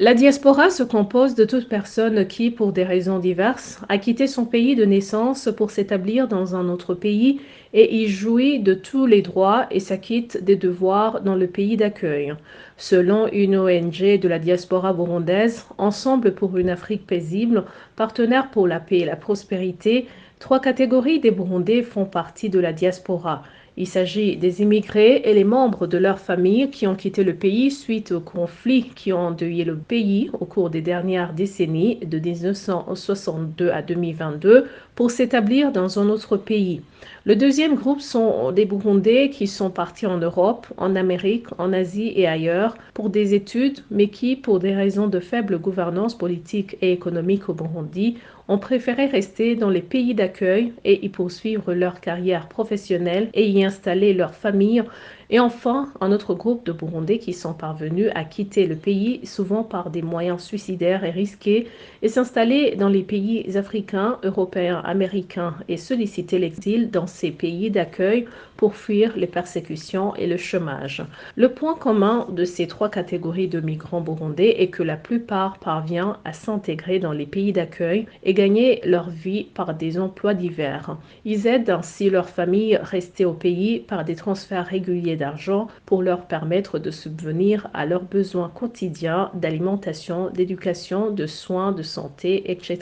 La diaspora se compose de toute personne qui, pour des raisons diverses, a quitté son pays de naissance pour s'établir dans un autre pays et y jouit de tous les droits et s'acquitte des devoirs dans le pays d'accueil. Selon une ONG de la diaspora burundaise, Ensemble pour une Afrique paisible, partenaire pour la paix et la prospérité, trois catégories des Burundais font partie de la diaspora. Il s'agit des immigrés et les membres de leurs familles qui ont quitté le pays suite aux conflits qui ont endeuillé le pays au cours des dernières décennies de 1962 à 2022 pour s'établir dans un autre pays. Le deuxième groupe sont des Burundais qui sont partis en Europe, en Amérique, en Asie et ailleurs pour des études, mais qui, pour des raisons de faible gouvernance politique et économique au Burundi, ont préféré rester dans les pays d'accueil et y poursuivre leur carrière professionnelle et y installer leur famille. Et enfin, un autre groupe de Burundais qui sont parvenus à quitter le pays, souvent par des moyens suicidaires et risqués, et s'installer dans les pays africains, européens, américains et solliciter l'exil dans ces pays d'accueil pour fuir les persécutions et le chômage. Le point commun de ces trois catégories de migrants burundais est que la plupart parviennent à s'intégrer dans les pays d'accueil et gagner leur vie par des emplois divers. Ils aident ainsi leurs familles restées au pays par des transferts réguliers d'argent pour leur permettre de subvenir à leurs besoins quotidiens d'alimentation, d'éducation, de soins, de santé, etc.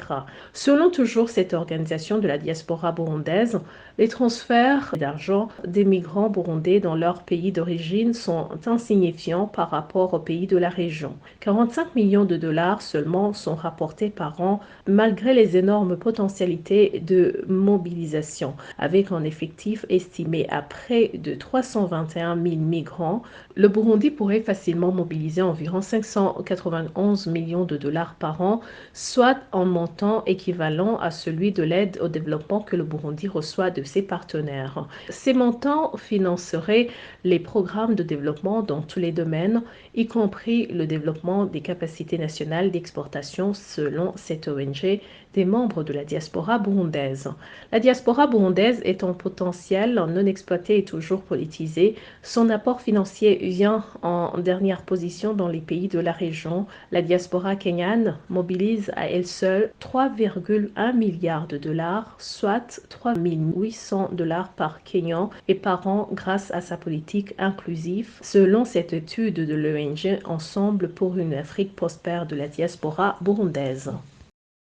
Selon toujours cette organisation de la diaspora burundaise, les transferts d'argent des migrants burundais dans leur pays d'origine sont insignifiants par rapport aux pays de la région. 45 millions de dollars seulement sont rapportés par an malgré les énormes potentialités de mobilisation. Avec un effectif estimé à près de 321 000 migrants, le Burundi pourrait facilement mobiliser environ 591 millions de dollars par an, soit un montant équivalent à celui de l'aide au développement que le Burundi reçoit de ses partenaires. Ces montants financeraient les programmes de développement dans tous les domaines, y compris le développement des capacités nationales d'exportation selon cette ONG des membres de la diaspora burundaise. La diaspora burundaise est en potentiel non exploité et toujours politisé. Son apport financier vient en dernière position dans les pays de la région. La diaspora kenyane mobilise à elle seule 3,1 milliards de dollars, soit 3 800 dollars par Kenyan et par an grâce à sa politique inclusive, selon cette étude de l'ONG Ensemble pour une Afrique prospère de la diaspora burundaise.